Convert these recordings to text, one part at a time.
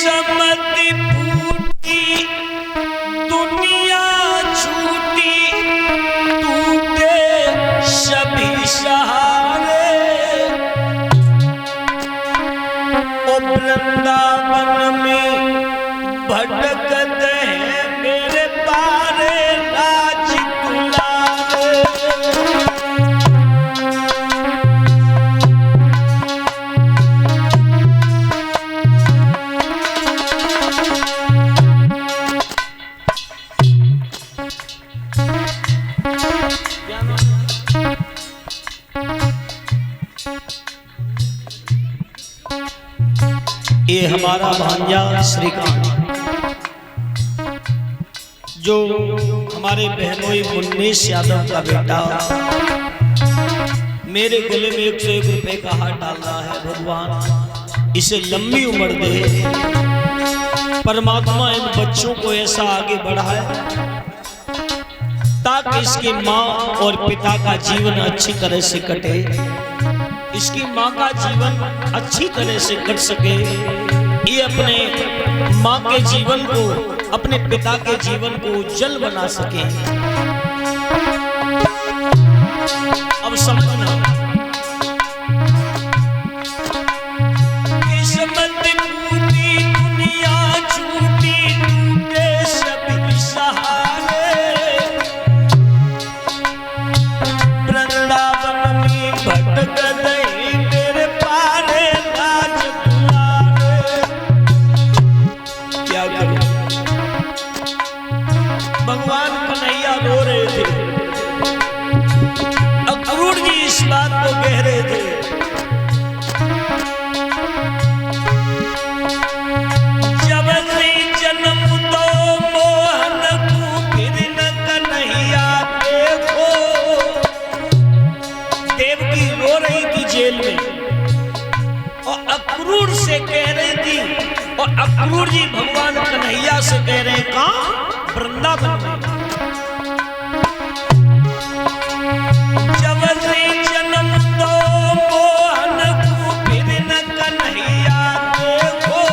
किस्मत फूटी दुनिया छूटी टूटे सभी सहारे ओ वृंदावन में भटकते हैं मेरे पारे राज दुलारे। ये हमारा भांजा श्रीकांत जो हमारे बहनोई मुन्नीस यादव का बेटा मेरे गले में 101 रुपए का हार डाल रहा है। भगवान इसे लंबी उम्र दे, परमात्मा इन बच्चों को ऐसा आगे बढ़ाए ताकि इसकी माँ और पिता का जीवन अच्छी तरह से कटे, इसकी माँ का जीवन अच्छी तरह से कट सके, ये अपने माँ के जीवन को, अपने पिता के जीवन को उज्जवल बना सके। अब समझना, किस्मत टूटी दुनिया छूटी टूटे सभी सहारे वृंदावन में भटक गई मेरे पारे राज दुलारे। क्या करूं, भगवान कन्हैया रो रहे थे, अक्रूर जी इस बात को कह रहे थे। जब से जन्म दो मोहन को फिर न कन्हैया देखो। देवकी रो रही थी जेल में और अक्रूर से कह रही थी, और अक्रूर जी भगवान कन्हैया से कह रहे हैं कहां, वृंदावन में। जब से जन्म दो मोहन को फिर न कन्हैया देखो।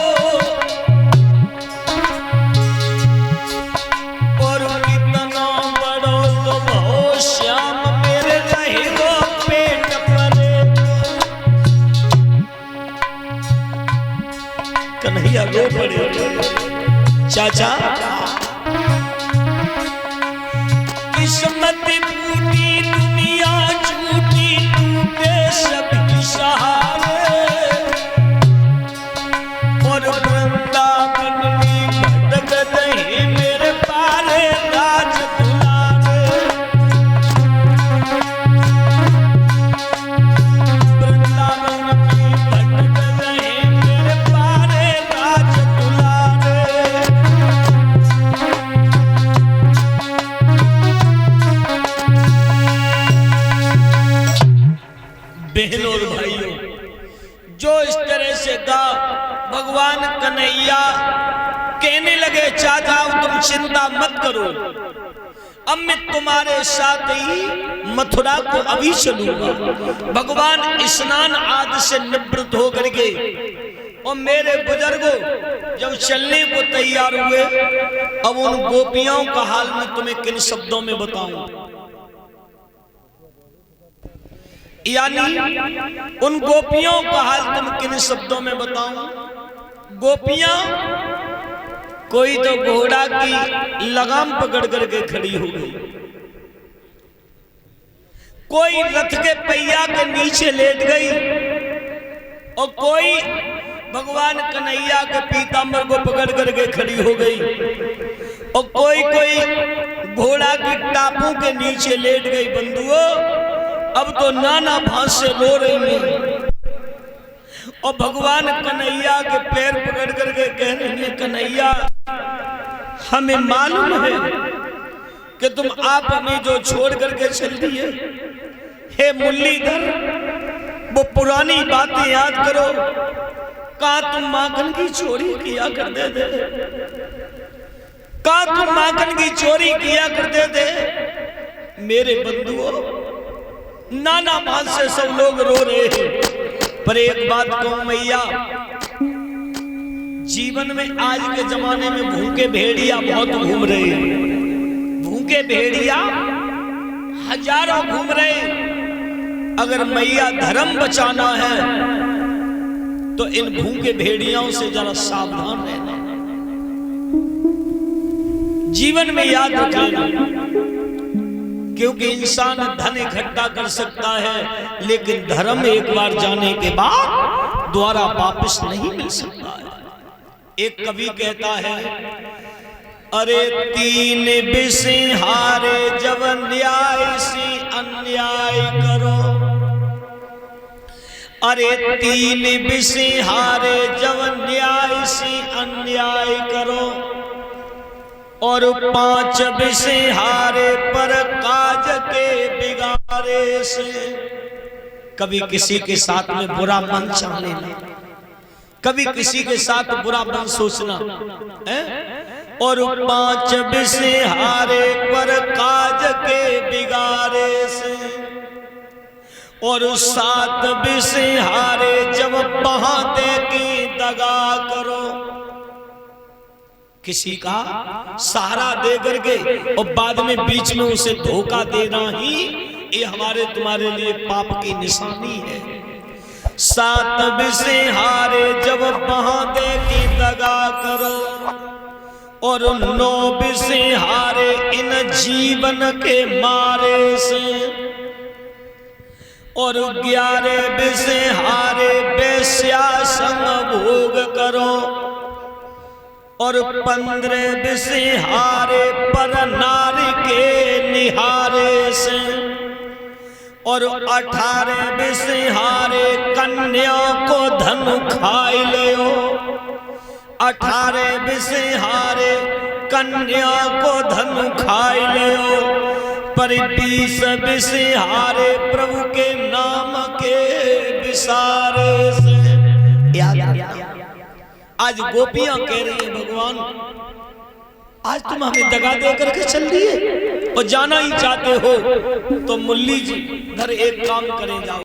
और कितना बड़ो तुम हो श्याम मेरे रही हो पेट परे। कन्हैया रो पड़े, चाचा किस्मत फूटी दुनिया छूटी टूटे सभी सहारे और वृंदावन में भटक गए मेरे पारे राज दुलारे। वृंदावन में भटक गए मेरे पारे राज दुलारे। बहनों और भाइयों, जो इस तरह से गा भगवान कन्हैया कहने लगे चाचा तुम चिंता मत करो, अब मैं तुम्हारे साथ ही मथुरा को अभी चलूंगा। भगवान स्नान आदि से निवृत्त होकर के और मेरे बुजुर्गों जब चलने को तैयार हुए, अब उन गोपियों का हाल मैं तुम्हें किन शब्दों में बताऊं, यानी उन गोपियों का हाल तुम किन शब्दों में बताऊं। गोपियां कोई तो घोड़ा की लगाम पकड़ करके खड़ी हो गई, कोई रथ के पहिया के नीचे लेट गई, और कोई भगवान कन्हैया के पीतांबर को पकड़ करके खड़ी हो गई, और कोई कोई घोड़ा की टापू के नीचे लेट गई। बंधुओं अब तो नाना भांज से रो रही है, और भगवान कन्हैया के पैर पकड़ करके कह रही है कन्हैया हमें मालूम है कि तुम आप हमें जो छोड़ करके चल दिए, हे मुरलीधर वो पुरानी बातें याद करो, कहा तुम माखन की चोरी किया करते थे, कहा तुम माखन की चोरी किया करते थे। मेरे बंधुओं नाना भांज से सब लोग रो रहे हैं, पर एक बात कहूं मैया, जीवन में आज के जमाने में भूखे भेड़िया बहुत घूम रहे हैं। भूखे भेड़िया हजारों घूम रहे। अगर मैया धर्म बचाना है तो इन भूखे भेड़ियों से जरा सावधान रहना। जीवन में याद रखना, क्योंकि इंसान धन इकट्ठा कर सकता है लेकिन धर्म एक बार जाने के बाद दोबारा वापस नहीं मिल सकता है। एक कवि कहता है, अरे तीन बिसे हारे जब न्याय से अन्याय करो। अरे तीन बिसे हारे जब न्याय से अन्याय करो, और 5 बिसे हारे पर काज के बिगाड़े से। कभी किसी के साथ में बुरा मन चाह लेना, कभी किसी के साथ बुरा मन सोचना है? और 5 बिसे हारे पर काज के बिगाड़े से, और 7 बिसे हारे जब बहाते की दगा करो। किसी का सहारा दे करके और बाद में बीच में उसे धोखा देना ही ये हमारे तुम्हारे लिए पाप की निशानी है। 7 बिसे हारे जब बहाते की दगा करो, और 9 बिसे हारे इन जीवन के मारे से, और 11 बिसे हारे बेश्या संग भोग करो, और 15 बिसे हारे पर नारी के निहारे से, और 18 बिसे हारे कन्या को धन खाई लियो। 18 बिसे हारे कन्या को धन खाई लियो, पर 20 बिसे हारे प्रभु के नाम के विसारे से। आज गोपियां कह रही हैं, भगवान आज तुम हमें दगा दे करके चल दिए और जाना ही चाहते हो तो मुल्ली जी घर एक काम करें, जाओ